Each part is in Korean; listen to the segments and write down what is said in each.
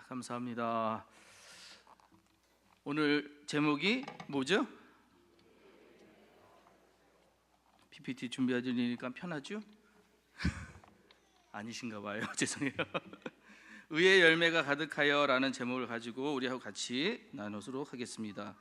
감사합니다. 오늘 제목이 뭐죠? PPT 준비하시니까 편하죠? 아니신가 봐요. 죄송해요. 의의 열매가 가득하여 라는 제목을 가지고 우리하고 같이 나누도록 하겠습니다.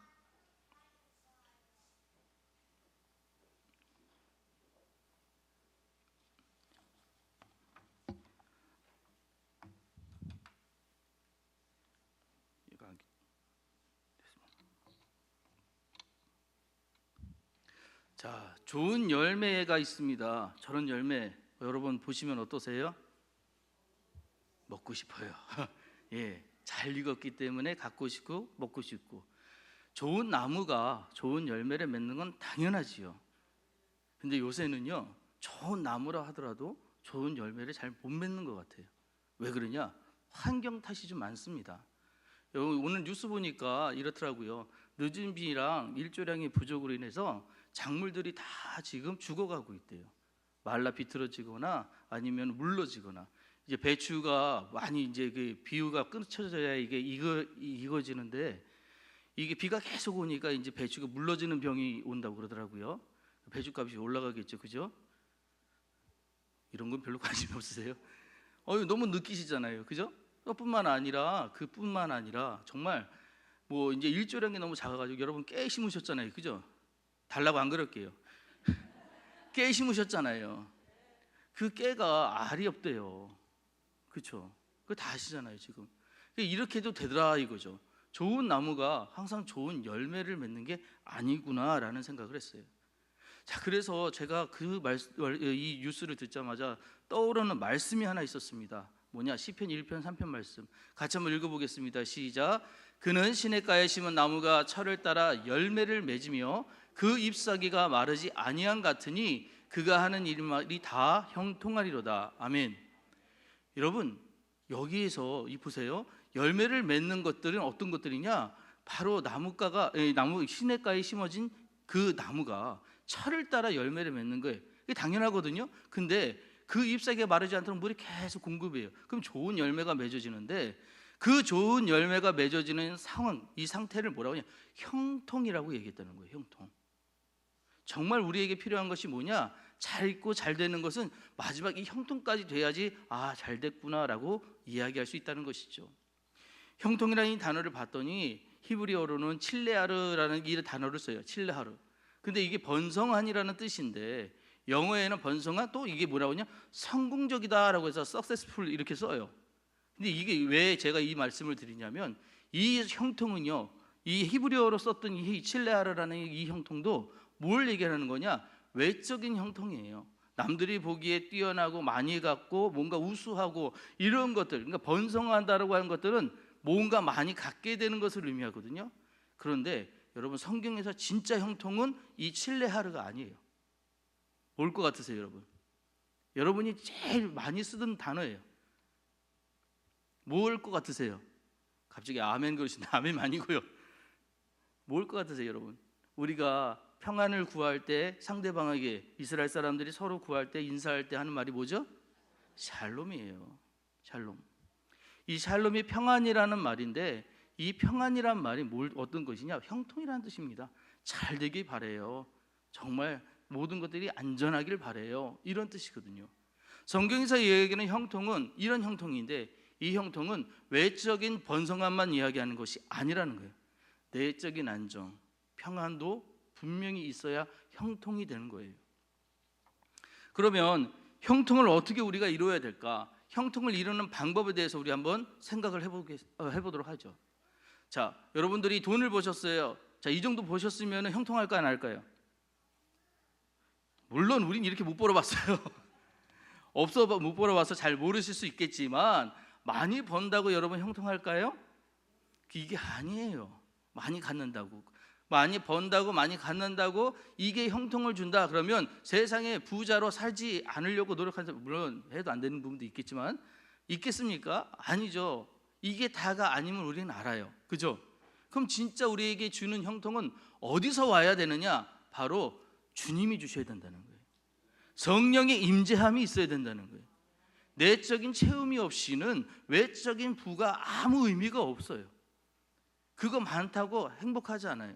자, 좋은 열매가 있습니다. 저런 열매 여러분 보시면 어떠세요? 먹고 싶어요. 예, 잘 익었기 때문에 갖고 싶고 먹고 싶고, 좋은 나무가 좋은 열매를 맺는 건 당연하지요. 근데 요새는요, 좋은 나무라 하더라도 좋은 열매를 잘 못 맺는 것 같아요. 왜 그러냐? 환경 탓이 좀 많습니다. 오늘 뉴스 보니까 이렇더라고요. 늦은 비랑 일조량의 부족으로 인해서 작물들이 다 지금 죽어가고 있대요. 말라 비틀어지거나 아니면 물러지거나. 이제 배추가 많이 이제 그 비유가 끊쳐져야 이게 익어지는데, 이게 비가 계속 오니까 이제 배추가 물러지는 병이 온다고 그러더라고요. 배추값이 올라가겠죠, 그죠? 이런 건 별로 관심 없으세요? 너무 느끼시잖아요, 그죠? 그뿐만 아니라 정말 뭐 이제 일조량이 너무 작아가지고 여러분 깨 심으셨잖아요, 그죠? 달라고 안 그럴게요. 깨 심으셨잖아요. 그 깨가 알이 없대요. 그렇죠? 그거 다 아시잖아요 지금. 이렇게도 되더라 이거죠. 좋은 나무가 항상 좋은 열매를 맺는 게 아니구나라는 생각을 했어요. 자, 그래서 제가 이 뉴스를 듣자마자 떠오르는 말씀이 하나 있었습니다. 뭐냐? 시편 1편 3편 말씀 같이 한번 읽어보겠습니다. 시작. 그는 시냇가에 심은 나무가 철을 따라 열매를 맺으며 그 잎사귀가 마르지 아니한 같으니 그가 하는 일이 다 형통하리로다. 아멘. 여러분, 여기에서 보세요. 열매를 맺는 것들은 어떤 것들이냐? 바로 나무 시냇가에 심어진 그 나무가 철을 따라 열매를 맺는 거예요. 이게 당연하거든요. 근데 그 잎사귀가 마르지 않도록 물이 계속 공급해요. 그럼 좋은 열매가 맺어지는데, 그 좋은 열매가 맺어지는 상황, 이 상태를 뭐라고 하냐? 형통이라고 얘기했다는 거예요. 형통. 정말 우리에게 필요한 것이 뭐냐? 잘 있고 잘 되는 것은 마지막 이 형통까지 돼야지 잘 됐구나라고 이야기할 수 있다는 것이죠. 형통이라는 이 단어를 봤더니 히브리어로는 칠레하르라는 이 단어를 써요. 칠레하르. 근데 이게 번성한이라는 뜻인데, 영어에는 번성한, 또 이게 뭐라고 하냐? 성공적이다라고 해서 successful 이렇게 써요. 근데 이게 왜 제가 이 말씀을 드리냐면, 이 형통은요, 이 히브리어로 썼던 이 칠레하르라는 이 형통도 뭘 얘기하는 거냐? 외적인 형통이에요. 남들이 보기에 뛰어나고 많이 갖고 뭔가 우수하고 이런 것들, 그러니까 번성한다라고 하는 것들은 뭔가 많이 갖게 되는 것을 의미하거든요. 그런데 여러분, 성경에서 진짜 형통은 이 칠레하르가 아니에요. 뭘 것 같으세요, 여러분? 여러분이 제일 많이 쓰던 단어예요. 뭘 것 같으세요? 갑자기 아멘 그러시는데 아멘 아니고요. 뭘 것 같으세요, 여러분? 우리가 평안을 구할 때 상대방에게, 이스라엘 사람들이 서로 구할 때, 인사할 때 하는 말이 뭐죠? 샬롬이에요. 샬롬. 이 샬롬이 평안이라는 말인데, 이 평안이란 말이 어떤 것이냐? 형통이라는 뜻입니다. 잘 되길 바래요. 정말 모든 것들이 안전하길 바래요. 이런 뜻이거든요. 성경에서 얘기하는 형통은 이런 형통인데, 이 형통은 외적인 번성함만 이야기하는 것이 아니라는 거예요. 내적인 안정, 평안도 분명히 있어야 형통이 되는 거예요. 그러면 형통을 어떻게 우리가 이루어야 될까? 형통을 이루는 방법에 대해서 우리 한번 생각을 해보도록 하죠. 자, 여러분들이 돈을 버셨어요. 자, 이 정도 버셨으면 형통할까요, 안 할까요? 물론 우린 이렇게 못 벌어봤어요. 못 벌어봐서 잘 모르실 수 있겠지만, 많이 번다고 여러분 형통할까요? 이게 아니에요. 많이 갖는다고, 많이 번다고, 많이 갖는다고 이게 형통을 준다 그러면 세상에 부자로 살지 않으려고 노력하는 사람, 물론 해도 안 되는 부분도 있겠지만, 있겠습니까? 아니죠. 이게 다가 아님을 우리는 알아요. 그죠? 그럼 진짜 우리에게 주는 형통은 어디서 와야 되느냐? 바로 주님이 주셔야 된다는 거예요. 성령의 임재함이 있어야 된다는 거예요. 내적인 체험이 없이는 외적인 부가 아무 의미가 없어요. 그거 많다고 행복하지 않아요.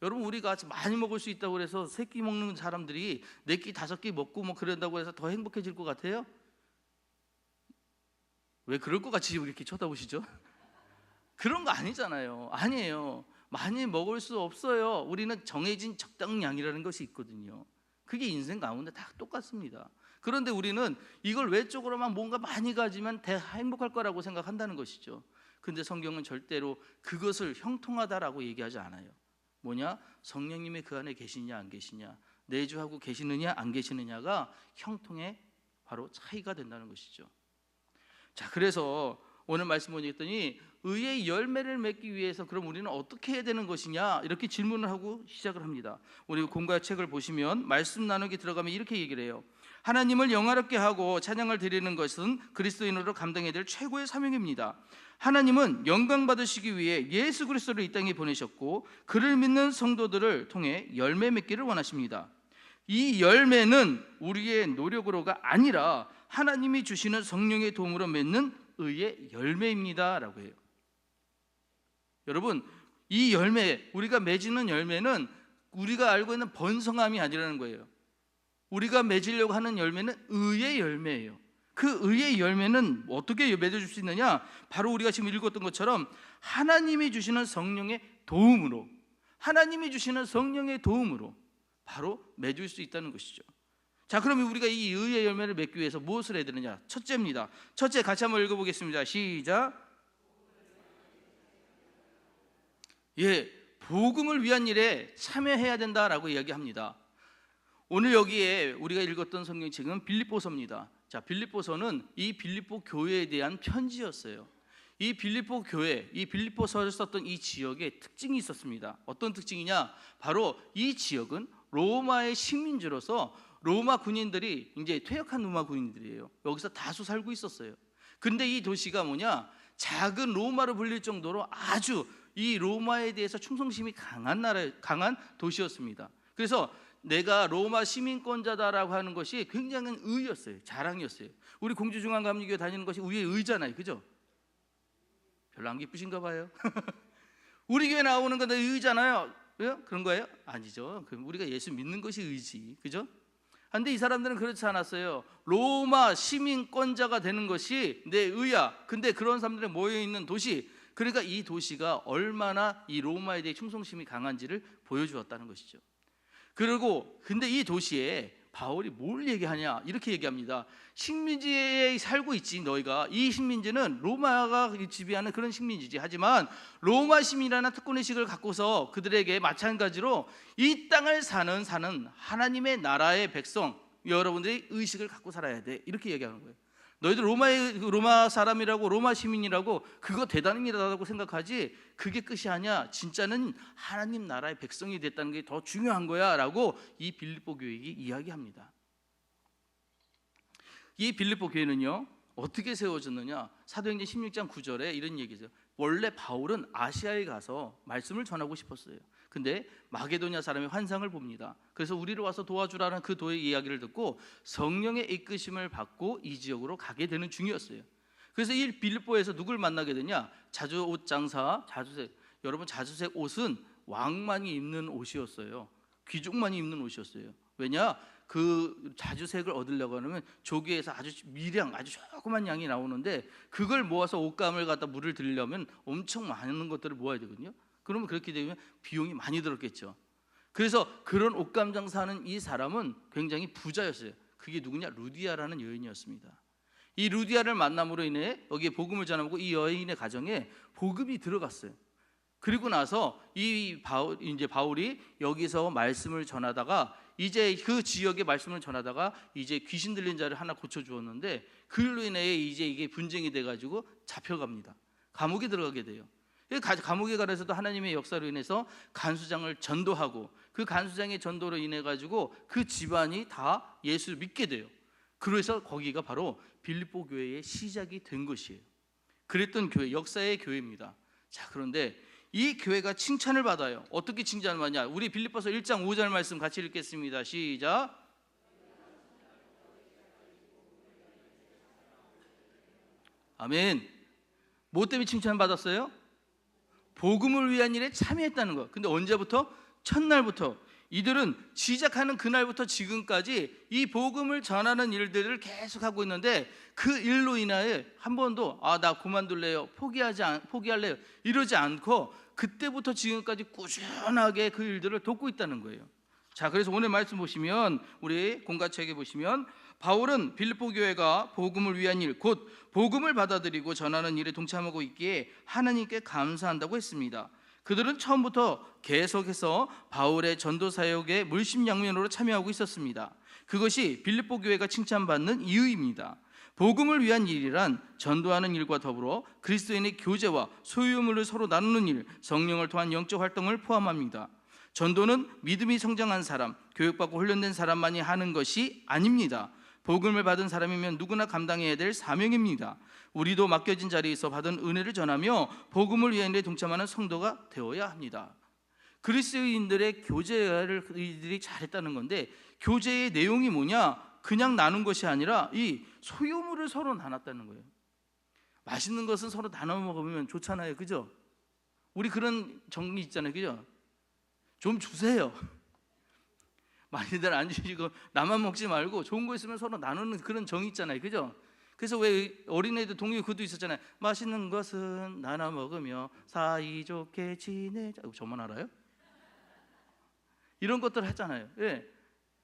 여러분, 우리가 많이 먹을 수 있다고 해서 3끼 먹는 사람들이 4끼 5끼 먹고 뭐 그런다고 해서 더 행복해질 것 같아요? 왜 그럴 것 같이 이렇게 쳐다보시죠? 그런 거 아니잖아요. 아니에요. 많이 먹을 수 없어요. 우리는 정해진 적당량이라는 것이 있거든요. 그게 인생 가운데 다 똑같습니다. 그런데 우리는 이걸 외적으로만 뭔가 많이 가지면 행복할 거라고 생각한다는 것이죠. 근데 성경은 절대로 그것을 형통하다라고 얘기하지 않아요. 뭐냐? 성령님이 그 안에 계시냐 안 계시냐, 내주하고 계시느냐 안 계시느냐가 형통의 바로 차이가 된다는 것이죠. 자, 그래서 오늘 말씀 보니까 의의 열매를 맺기 위해서 그럼 우리는 어떻게 해야 되는 것이냐, 이렇게 질문을 하고 시작을 합니다. 우리 공부할 책을 보시면 말씀 나누기 들어가면 이렇게 얘기를 해요. 하나님을 영화롭게 하고 찬양을 드리는 것은 그리스도인으로 감당해야 될 최고의 사명입니다. 하나님은 영광 받으시기 위해 예수 그리스도를 이 땅에 보내셨고 그를 믿는 성도들을 통해 열매 맺기를 원하십니다. 이 열매는 우리의 노력으로가 아니라 하나님이 주시는 성령의 도움으로 맺는 의의 열매입니다 라고 해요. 여러분, 이 열매, 우리가 맺는 열매는 우리가 알고 있는 번성함이 아니라는 거예요. 우리가 맺으려고 하는 열매는 의의 열매예요. 그 의의 열매는 어떻게 맺어줄 수 있느냐? 바로 우리가 지금 읽었던 것처럼 하나님이 주시는 성령의 도움으로, 하나님이 주시는 성령의 도움으로 바로 맺을 수 있다는 것이죠. 자, 그러면 우리가 이 의의 열매를 맺기 위해서 무엇을 해야 되느냐? 첫째입니다. 첫째, 같이 한번 읽어보겠습니다. 시작. 복음을 위한 일에 참여해야 된다라고 이야기합니다. 오늘 여기에 우리가 읽었던 성경책은 빌립보서입니다. 자, 빌립보서는 이 빌립보 교회에 대한 편지였어요. 이 빌립보 교회, 이 빌립보서를 썼던 이 지역에 특징이 있었습니다. 어떤 특징이냐? 바로 이 지역은 로마의 식민지로서 로마 군인들이 이제 퇴역한 로마 군인들이에요. 여기서 다수 살고 있었어요. 근데 이 도시가 뭐냐? 작은 로마로 불릴 정도로 아주 이 로마에 대해서 충성심이 강한 도시였습니다. 그래서 내가 로마 시민권자다라고 하는 것이 굉장한 의였어요. 자랑이었어요. 우리 공주중앙감리교회 다니는 것이 우리의 의잖아요. 그죠? 별로 안 기쁘신가 봐요. 우리 교회 나오는 건 의잖아요. 왜요? 그런 거예요? 아니죠. 우리가 예수 믿는 것이 의지. 그죠? 그런데 이 사람들은 그렇지 않았어요. 로마 시민권자가 되는 것이 내 의야. 근데 그런 사람들이 모여있는 도시, 그러니까 이 도시가 얼마나 이 로마에 대해 충성심이 강한지를 보여주었다는 것이죠. 그리고 근데 이 도시에 바울이 뭘 얘기하냐? 이렇게 얘기합니다. 식민지에 살고 있지 너희가. 이 식민지는 로마가 지배하는 그런 식민지지. 하지만 로마 시민이라는 특권의식을 갖고서 그들에게 마찬가지로 이 땅을 사는 하나님의 나라의 백성, 여러분들이 의식을 갖고 살아야 돼. 이렇게 얘기하는 거예요. 너희들 로마 사람이라고, 로마 시민이라고 그거 대단하다고 생각하지, 그게 끝이 아니야. 진짜는 하나님 나라의 백성이 됐다는 게 더 중요한 거야 라고 이 빌립보 교회에 이야기합니다. 이 빌립보 교회는요 어떻게 세워졌느냐? 사도행전 16장 9절에 이런 얘기죠. 원래 바울은 아시아에 가서 말씀을 전하고 싶었어요. 근데 마게도냐 사람이 환상을 봅니다. 그래서 우리를 와서 도와주라는 그 도의 이야기를 듣고 성령의 이끄심을 받고 이 지역으로 가게 되는 중이었어요. 그래서 이 빌립보에서 누굴 만나게 되냐? 자주옷 장사, 자주색. 여러분, 자주색 옷은 왕만이 입는 옷이었어요. 귀족만이 입는 옷이었어요. 왜냐? 그 자주색을 얻으려고 하면 조기에서 아주 미량, 아주 조그만 양이 나오는데 그걸 모아서 옷감을 갖다 물을 들이려면 엄청 많은 것들을 모아야 되거든요. 그러면 그렇게 되면 비용이 많이 들었겠죠. 그래서 그런 옷감 장사하는 이 사람은 굉장히 부자였어요. 그게 누구냐? 루디아라는 여인이었습니다. 이 루디아를 만남으로 인해 여기에 복음을 전하고 이 여인의 가정에 복음이 들어갔어요. 그리고 나서 바울이 여기서 말씀을 전하다가 이제 그 지역의 말씀을 전하다가 이제 귀신 들린 자를 하나 고쳐 주었는데 그걸로 인해 이제 이게 분쟁이 돼 가지고 잡혀갑니다. 감옥에 들어가게 돼요. 감옥에 가서도 하나님의 역사로 인해서 간수장을 전도하고 그 간수장의 전도로 인해 가지고 그 집안이 다 예수를 믿게 돼요. 그래서 거기가 바로 빌립보 교회의 시작이 된 것이에요. 그랬던 교회, 역사의 교회입니다. 자, 그런데 이 교회가 칭찬을 받아요. 어떻게 칭찬을 받냐? 우리 빌립보서 1장 5절 말씀 같이 읽겠습니다. 시작. 아멘. 뭐 때문에 칭찬받았어요? 복음을 위한 일에 참여했다는 거. 근데 언제부터? 첫날부터. 이들은 시작하는 그날부터 지금까지 이 복음을 전하는 일들을 계속 하고 있는데, 그 일로 인하여 한 번도 나 그만둘래요, 포기할래요 이러지 않고 그때부터 지금까지 꾸준하게 그 일들을 돕고 있다는 거예요. 자, 그래서 오늘 말씀 보시면, 우리 공가책에 보시면 바울은 빌립보 교회가 복음을 위한 일, 곧 복음을 받아들이고 전하는 일에 동참하고 있기에 하나님께 감사한다고 했습니다. 그들은 처음부터 계속해서 바울의 전도 사역에 물심양면으로 참여하고 있었습니다. 그것이 빌립보 교회가 칭찬받는 이유입니다. 복음을 위한 일이란 전도하는 일과 더불어 그리스도인의 교제와 소유물을 서로 나누는 일, 성령을 통한 영적 활동을 포함합니다. 전도는 믿음이 성장한 사람, 교육받고 훈련된 사람만이 하는 것이 아닙니다. 복음을 받은 사람이면 누구나 감당해야 될 사명입니다. 우리도 맡겨진 자리에서 받은 은혜를 전하며 복음을 위한 일에 동참하는 성도가 되어야 합니다. 그리스도인들의 교제를 이들이 잘했다는 건데, 교제의 내용이 뭐냐? 그냥 나눈 것이 아니라 이 소유물을 서로 나눴다는 거예요. 맛있는 것은 서로 나눠 먹으면 좋잖아요, 그죠? 우리 그런 정리 있잖아요, 그죠? 좀 주세요. 많이들 안 주시고 나만 먹지 말고 좋은 거 있으면 서로 나누는 그런 정이 있잖아요, 그죠? 그래서 왜 어린애들 동요 그도 있었잖아요. 맛있는 것은 나눠 먹으며 사이좋게 지내자. 저만 알아요? 이런 것들 하잖아요. 예.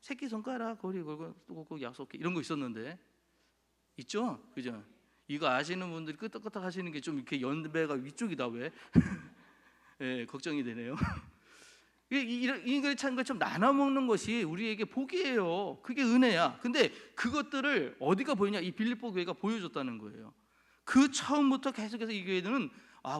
새끼손가락 고리 걸고 약속해, 이런 거 있었는데 있죠? 그죠? 이거 아시는 분들이 끄떡끄떡 하시는 게 좀 이렇게 연배가 위쪽이다 왜? 예, 걱정이 되네요. 이걸 참 나눠 먹는 것이 우리에게 복이에요. 그게 은혜야. 근데 그것들을 어디가 보이냐? 이 빌립보 교회가 보여줬다는 거예요. 그 처음부터 계속해서 이 교회들은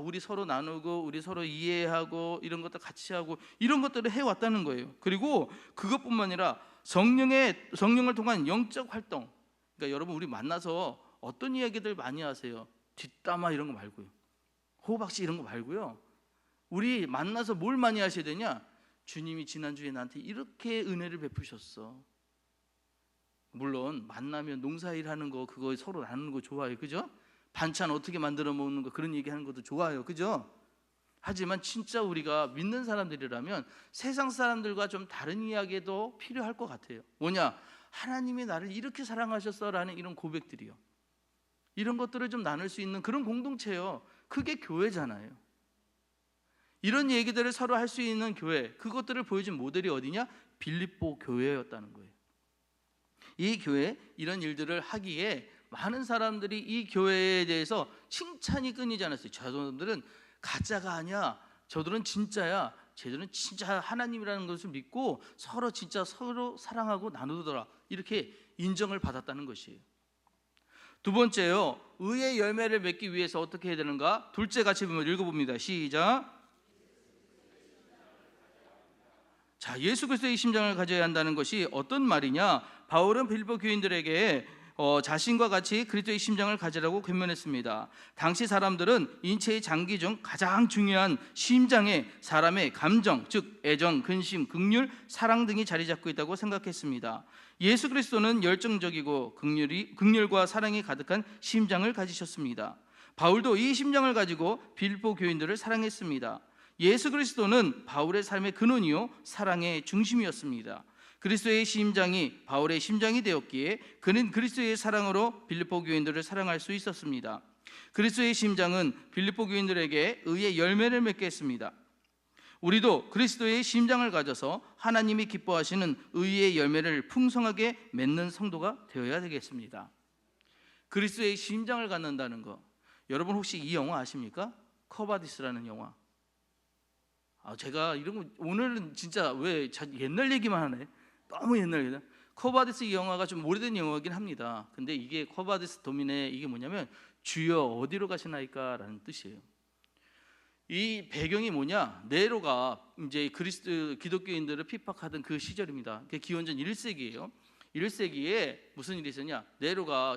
우리 서로 나누고 우리 서로 이해하고 이런 것들 같이 하고 이런 것들을 해왔다는 거예요. 그리고 그것뿐만 아니라 성령을 통한 영적 활동. 그러니까 여러분, 우리 만나서 어떤 이야기들 많이 하세요? 뒷담화 이런 거 말고요, 호박씨 이런 거 말고요, 우리 만나서 뭘 많이 하셔야 되냐? 주님이 지난주에 나한테 이렇게 은혜를 베푸셨어. 물론 만나면 농사일 하는 거, 그거 서로 나누는 거 좋아요, 그죠? 반찬 어떻게 만들어 먹는 거, 그런 얘기하는 것도 좋아요, 그죠? 하지만 진짜 우리가 믿는 사람들이라면 세상 사람들과 좀 다른 이야기도 필요할 것 같아요. 뭐냐? 하나님이 나를 이렇게 사랑하셨어라는 이런 고백들이요, 이런 것들을 좀 나눌 수 있는 그런 공동체요. 그게 교회잖아요. 이런 얘기들을 서로 할 수 있는 교회, 그것들을 보여준 모델이 어디냐? 빌립보 교회였다는 거예요. 이 교회, 이런 일들을 하기에 많은 사람들이 이 교회에 대해서 칭찬이 끊이지 않았어요. 저 사람들은 가짜가 아니야, 저들은 진짜야, 쟤들은 진짜 하나님이라는 것을 믿고 서로 사랑하고 나누더라, 이렇게 인정을 받았다는 것이에요. 두 번째요, 의의 열매를 맺기 위해서 어떻게 해야 되는가? 둘째 같이 읽어봅니다. 시작. 자, 예수 그리스도의 심장을 가져야 한다는 것이 어떤 말이냐? 바울은 빌립보 교인들에게 자신과 같이 그리스도의 심장을 가지라고 권면했습니다. 당시 사람들은 인체의 장기 중 가장 중요한 심장에 사람의 감정, 즉 애정, 근심, 긍휼, 사랑 등이 자리 잡고 있다고 생각했습니다. 예수 그리스도는 열정적이고 긍휼과 사랑이 가득한 심장을 가지셨습니다. 바울도 이 심장을 가지고 빌립보 교인들을 사랑했습니다. 예수 그리스도는 바울의 삶의 근원이요 사랑의 중심이었습니다. 그리스도의 심장이 바울의 심장이 되었기에 그는 그리스도의 사랑으로 빌립보 교인들을 사랑할 수 있었습니다. 그리스도의 심장은 빌립보 교인들에게 의의 열매를 맺게 했습니다. 우리도 그리스도의 심장을 가져서 하나님이 기뻐하시는 의의 열매를 풍성하게 맺는 성도가 되어야 되겠습니다. 그리스도의 심장을 갖는다는 거, 여러분 혹시 이 영화 아십니까? 커바디스라는 영화. 제가 이런 거 오늘은 진짜 왜 옛날 얘기만 하네. 너무 옛날 얘기다. 커바디스 이 영화가 좀 오래된 영화이긴 합니다. 근데 이게 커바디스 도민의 이게 뭐냐면 주여 어디로 가시나이까 라는 뜻이에요. 이 배경이 뭐냐? 네로가 이제 기독교인들을 핍박하던 그 시절입니다. 그게 기원전 1세기예요. 1세기에 무슨 일이 있었냐? 네로가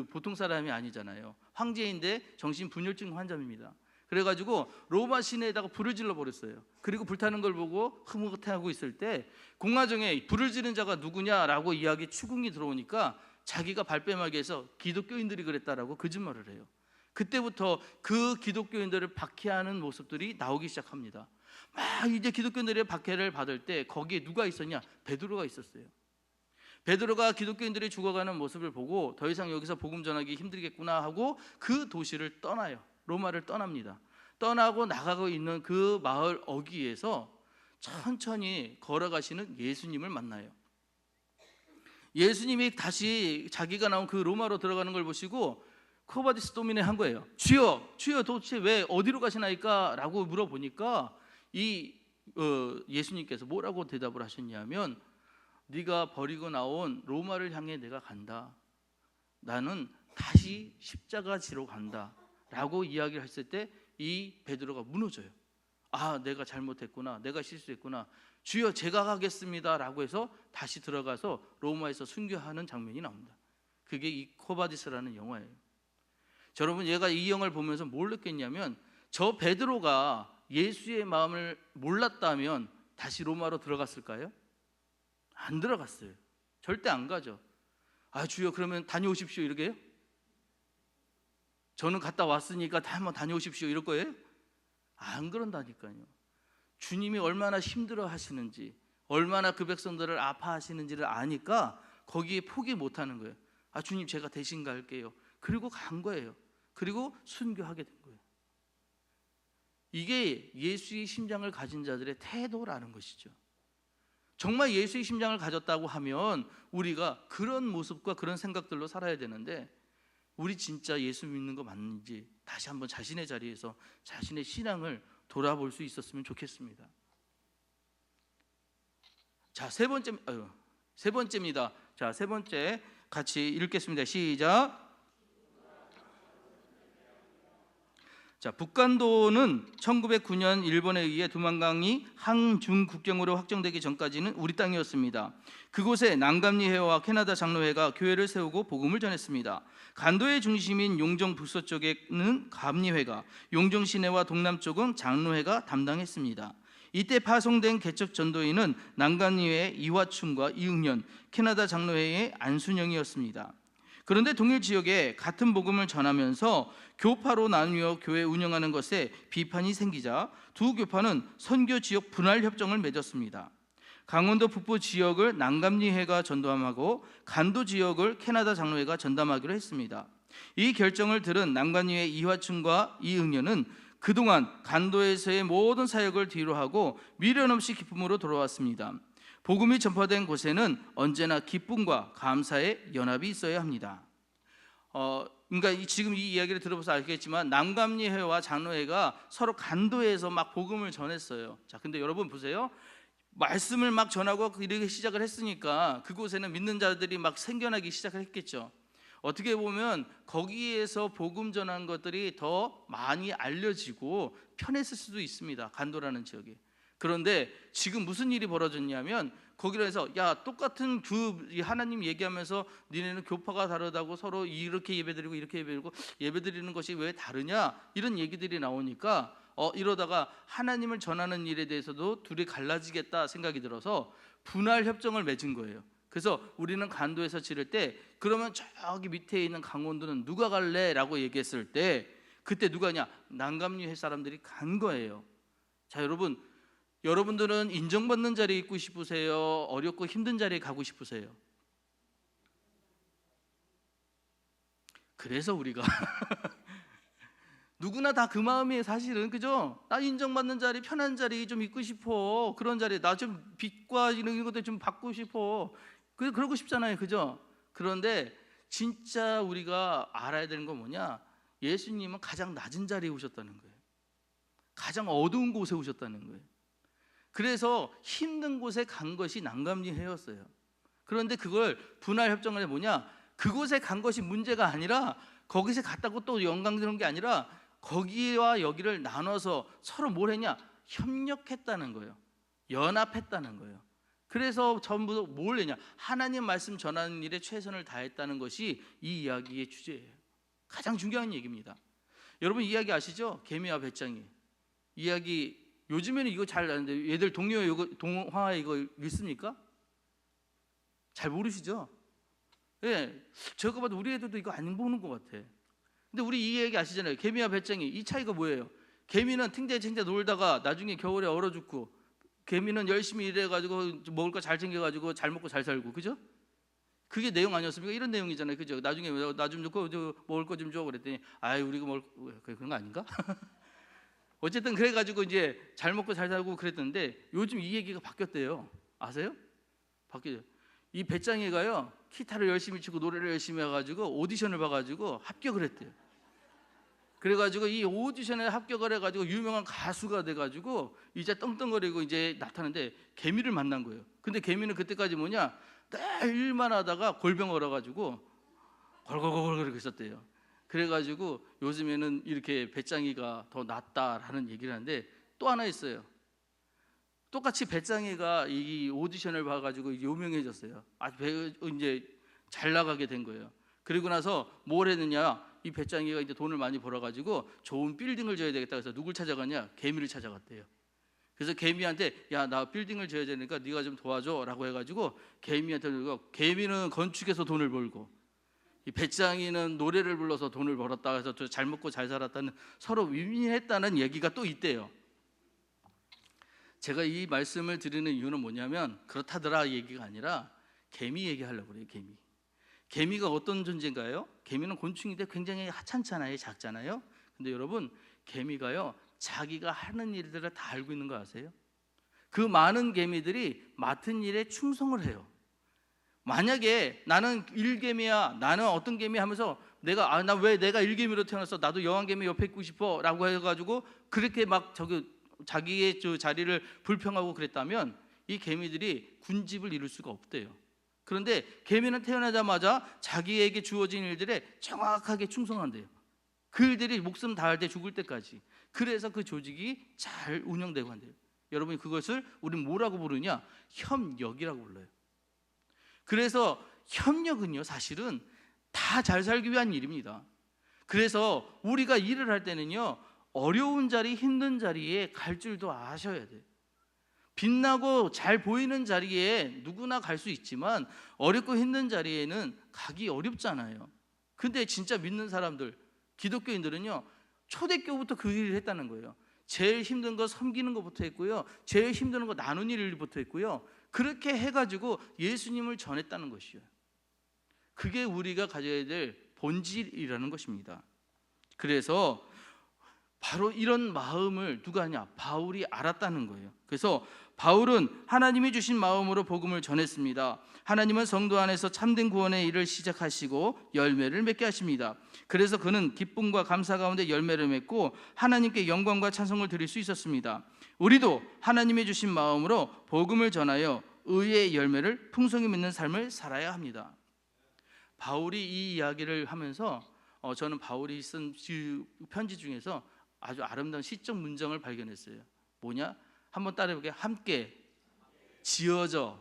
보통 사람이 아니잖아요. 황제인데 정신분열증 환자입니다. 그래가지고 로마 시내에다가 불을 질러 버렸어요. 그리고 불타는 걸 보고 흐뭇해하고 있을 때 공화정에 불을 지른 자가 누구냐라고 이야기 추궁이 들어오니까 자기가 발뺌하기 위해서 기독교인들이 그랬다라고 거짓말을 해요. 그때부터 그 기독교인들을 박해하는 모습들이 나오기 시작합니다. 막 이제 기독교인들의 박해를 받을 때 거기에 누가 있었냐? 베드로가 있었어요. 베드로가 기독교인들이 죽어가는 모습을 보고 더 이상 여기서 복음 전하기 힘들겠구나 하고 그 도시를 떠나요. 로마를 떠납니다. 떠나고 나가고 있는 그 마을 어귀에서 천천히 걸어가시는 예수님을 만나요. 예수님이 다시 자기가 나온 그 로마로 들어가는 걸 보시고 코바디스 도미네 한 거예요. 주여, 주여, 도대체 왜 어디로 가시나이까? 라고 물어보니까 이 예수님께서 뭐라고 대답을 하셨냐면, 네가 버리고 나온 로마를 향해 내가 간다. 나는 다시 십자가 지러 간다 라고 이야기를 했을 때 이 베드로가 무너져요. 아, 내가 잘못했구나, 내가 실수했구나, 주여 제가 가겠습니다 라고 해서 다시 들어가서 로마에서 순교하는 장면이 나옵니다. 그게 이 코바디스라는 영화예요. 여러분, 얘가 이 영화를 보면서 뭘 느꼈냐면, 저 베드로가 예수의 마음을 몰랐다면 다시 로마로 들어갔을까요? 안 들어갔어요. 절대 안 가죠. 아, 주여 그러면 다녀오십시오 이렇게 해요? 저는 갔다 왔으니까 다 한번 다녀오십시오 이럴 거예요? 안 그런다니까요. 주님이 얼마나 힘들어 하시는지, 얼마나 그 백성들을 아파하시는지를 아니까 거기에 포기 못하는 거예요. 아, 주님 제가 대신 갈게요. 그리고 간 거예요. 그리고 순교하게 된 거예요. 이게 예수의 심장을 가진 자들의 태도라는 것이죠. 정말 예수의 심장을 가졌다고 하면 우리가 그런 모습과 그런 생각들로 살아야 되는데, 우리 진짜 예수 믿는 거 맞는지 다시 한번 자신의 자리에서 자신의 신앙을 돌아볼 수 있었으면 좋겠습니다. 자, 세 번째입니다. 자, 세 번째 같이 읽겠습니다. 시작. 자, 북간도는 1909년 일본에 의해 두만강이 항중 국경으로 확정되기 전까지는 우리 땅이었습니다. 그곳에 난감리회와 캐나다 장로회가 교회를 세우고 복음을 전했습니다. 간도의 중심인 용정 북서쪽에는 감리회가, 용정 시내와 동남쪽은 장로회가 담당했습니다. 이때 파송된 개척 전도인은 난감리회의 이화춘과 이응년, 캐나다 장로회의 안순영이었습니다. 그런데 동일 지역에 같은 복음을 전하면서 교파로 나누어 교회 운영하는 것에 비판이 생기자 두 교파는 선교 지역 분할 협정을 맺었습니다. 강원도 북부 지역을 난감리회가 전담하고 간도 지역을 캐나다 장로회가 전담하기로 했습니다. 이 결정을 들은 난감리회 이화춘과 이응년은 그동안 간도에서의 모든 사역을 뒤로하고 미련 없이 기쁨으로 돌아왔습니다. 복음이 전파된 곳에는 언제나 기쁨과 감사의 연합이 있어야 합니다. 그러니까 지금 이 이야기를 들어봐서 알겠지만 난감리회와 장로회가 서로 간도에서 막 복음을 전했어요. 자, 근데 여러분 보세요. 말씀을 막 전하고 이렇게 시작을 했으니까 그곳에는 믿는 자들이 막 생겨나기 시작을 했겠죠. 어떻게 보면 거기에서 복음 전한 것들이 더 많이 알려지고 편했을 수도 있습니다. 간도라는 지역에. 그런데 지금 무슨 일이 벌어졌냐면, 거기로 해서 야, 똑같은 그 하나님 얘기하면서 니네는 교파가 다르다고 서로 이렇게 예배드리고 이렇게 예배드리고 예배드리는 것이 왜 다르냐, 이런 얘기들이 나오니까 이러다가 하나님을 전하는 일에 대해서도 둘이 갈라지겠다 생각이 들어서 분할 협정을 맺은 거예요. 그래서 우리는 간도에서 지를 때, 그러면 저기 밑에 있는 강원도는 누가 갈래? 라고 얘기했을 때 그때 누가냐? 난감리회 사람들이 간 거예요. 자, 여러분들은 인정받는 자리에 있고 싶으세요? 어렵고 힘든 자리에 가고 싶으세요? 그래서 우리가 누구나 다 그 마음이에요, 사실은. 그죠? 나 인정받는 자리, 편한 자리 좀 있고 싶어. 그런 자리, 나 좀 빚과 이런 것들 좀 받고 싶어. 그러고 싶잖아요, 그죠? 그런데 진짜 우리가 알아야 되는 건 뭐냐? 예수님은 가장 낮은 자리에 오셨다는 거예요. 가장 어두운 곳에 오셨다는 거예요. 그래서 힘든 곳에 간 것이 난감리회였어요. 그런데 그걸 분할 협정을 뭐냐? 그곳에 간 것이 문제가 아니라, 거기서 갔다고 또 영광 드는 게 아니라 거기와 여기를 나눠서 서로 뭘 했냐? 협력했다는 거예요. 연합했다는 거예요. 그래서 전부 뭘 했냐? 하나님 말씀 전하는 일에 최선을 다했다는 것이 이 이야기의 주제예요. 가장 중요한 얘기입니다. 여러분 이야기 아시죠? 개미와 배짱이 이야기. 요즘에는 이거 잘 아는데 얘들 동화 이거 읽습니까? 잘 모르시죠? 예, 제가 봐도 우리 애들도 이거 안 보는 것 같아. 근데 우리 이 얘기 아시잖아요. 개미와 배짱이 이 차이가 뭐예요? 개미는 탱자탱자 놀다가 나중에 겨울에 얼어 죽고, 개미는 열심히 일해가지고 먹을 거 잘 챙겨가지고 잘 먹고 잘 살고, 그죠? 그게 내용 아니었습니까? 이런 내용이잖아요, 그죠? 나중에 나 좀 줘, 먹을 거 좀 줘 그랬더니 아이 우리가 먹을 그런 거 아닌가? 어쨌든 그래가지고 이제 잘 먹고 잘 살고 그랬던데 요즘 이 얘기가 바뀌었대요. 아세요? 바뀌어요. 이 배짱이가요 기타를 열심히 치고 노래를 열심히 해가지고 오디션을 봐가지고 합격을 했대요. 그래가지고 이 오디션에 합격을 해가지고 유명한 가수가 돼가지고 이제 떵떵거리고 이제 나타나는데 개미를 만난 거예요. 근데 개미는 그때까지 뭐냐, 늘 일만 하다가 골병 얼어가지고 걸걸걸걸 있었대요. 그래가지고 요즘에는 이렇게 배짱이가 더 낫다라는 얘기를 하는데, 또 하나 있어요. 똑같이 배짱이가 이 오디션을 봐가지고 유명해졌어요. 아주 이제 잘 나가게 된 거예요. 그리고 나서 뭘 했느냐, 이 배짱이가 이제 돈을 많이 벌어가지고 좋은 빌딩을 지어야 되겠다 해서 누굴 찾아가냐, 개미를 찾아갔대요. 그래서 개미한테 야, 나 빌딩을 지어야 되니까 네가 좀 도와줘라고 해가지고 개미한테 그러고, 개미는 건축에서 돈을 벌고 이 배짱이는 노래를 불러서 돈을 벌었다 해서 잘 먹고 잘 살았다는, 서로 윈윈했다는 얘기가 또 있대요. 제가 이 말씀을 드리는 이유는 뭐냐면 그렇다더라 얘기가 아니라 개미 얘기하려고 그래요. 개미가 어떤 존재인가요? 개미는 곤충인데 굉장히 하찮잖아요, 작잖아요. 근데 여러분, 개미가요 자기가 하는 일들을 다 알고 있는 거 아세요? 그 많은 개미들이 맡은 일에 충성을 해요. 만약에 나는 일개미야, 나는 어떤 개미 하면서 내가 나 왜 내가 일개미로 태어났어, 나도 여왕개미 옆에 있고 싶어 라고 해가지고 그렇게 막 자기의 자리를 불평하고 그랬다면 이 개미들이 군집을 이룰 수가 없대요. 그런데 개미는 태어나자마자 자기에게 주어진 일들에 정확하게 충성한대요. 그 일들이 목숨 다할 때 죽을 때까지. 그래서 그 조직이 잘 운영되고 한대요. 여러분이 그것을 우리는 뭐라고 부르냐, 협력이라고 불러요. 그래서 협력은요 사실은 다 잘 살기 위한 일입니다. 그래서 우리가 일을 할 때는요 어려운 자리, 힘든 자리에 갈 줄도 아셔야 돼요. 빛나고 잘 보이는 자리에 누구나 갈 수 있지만 어렵고 힘든 자리에는 가기 어렵잖아요. 근데 진짜 믿는 사람들, 기독교인들은요 초대교부터 그 일을 했다는 거예요. 제일 힘든 거 섬기는 것부터 했고요, 제일 힘든 거 나누는 일부터 했고요. 그렇게 해가지고 예수님을 전했다는 것이요. 그게 우리가 가져야 될 본질이라는 것입니다. 그래서 바로 이런 마음을 누가 하냐, 바울이 알았다는 거예요. 그래서 바울은 하나님이 주신 마음으로 복음을 전했습니다. 하나님은 성도 안에서 참된 구원의 일을 시작하시고 열매를 맺게 하십니다. 그래서 그는 기쁨과 감사 가운데 열매를 맺고 하나님께 영광과 찬송을 드릴 수 있었습니다. 우리도 하나님이 주신 마음으로 복음을 전하여 의의 열매를 풍성히 맺는 삶을 살아야 합니다. 바울이 이 이야기를 하면서 저는 바울이 쓴 편지 중에서 아주 아름다운 시적 문장을 발견했어요. 뭐냐? 한번 따라해볼게요. 함께 지어져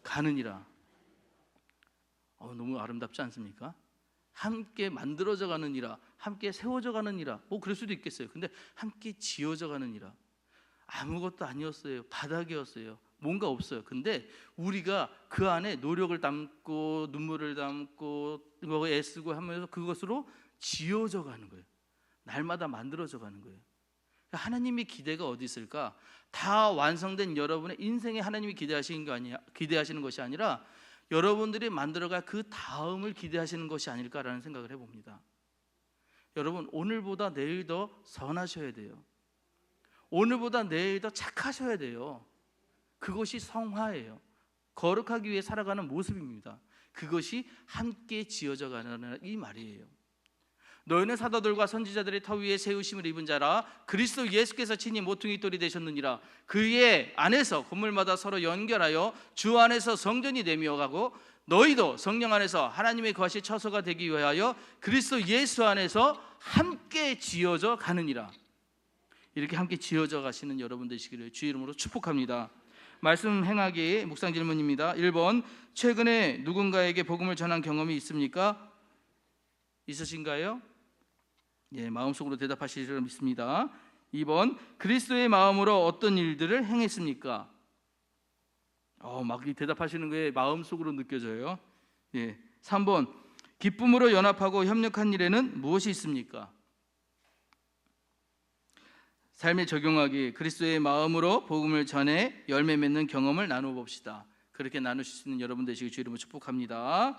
가느니라. 너무 아름답지 않습니까? 함께 만들어져 가느니라, 함께 세워져 가느니라. 뭐 그럴 수도 있겠어요. 근데 함께 지어져 가느니라. 아무것도 아니었어요. 바닥이었어요. 뭔가 없어요. 근데 우리가 그 안에 노력을 담고 눈물을 담고 애쓰고 하면서 그것으로 지어져 가는 거예요. 날마다 만들어져 가는 거예요. 하나님의 기대가 어디 있을까? 다 완성된 여러분의 인생에 하나님이 기대하시는 것이 아니라 여러분들이 만들어갈 그 다음을 기대하시는 것이 아닐까라는 생각을 해봅니다. 여러분, 오늘보다 내일 더 선하셔야 돼요. 오늘보다 내일 더 착하셔야 돼요. 그것이 성화예요. 거룩하기 위해 살아가는 모습입니다. 그것이 함께 지어져 가는 이 말이에요. 너희는 사도들과 선지자들의 터 위에 세우심을 입은 자라, 그리스도 예수께서 친히 모퉁이 돌이 되셨느니라. 그의 안에서 건물마다 서로 연결하여 주 안에서 성전이 되며 가고, 너희도 성령 안에서 하나님의 거하실 처소가 되기 위하여 그리스도 예수 안에서 함께 지어져 가느니라. 이렇게 함께 지어져 가시는 여러분 되시기를 주 이름으로 축복합니다. 말씀 행하기 묵상 질문입니다. 1번, 최근에 누군가에게 복음을 전한 경험이 있습니까? 있으신가요? 예, 마음속으로 대답하시리라 믿습니다. 2번, 그리스도의 마음으로 어떤 일들을 행했습니까? 막 대답하시는 게 마음속으로 느껴져요. 예. 3번, 기쁨으로 연합하고 협력한 일에는 무엇이 있습니까? 삶에 적용하기, 그리스도의 마음으로 복음을 전해 열매 맺는 경험을 나누어 봅시다. 그렇게 나누실 수 있는 여러분 되시길 주의 이름으로 축복합니다.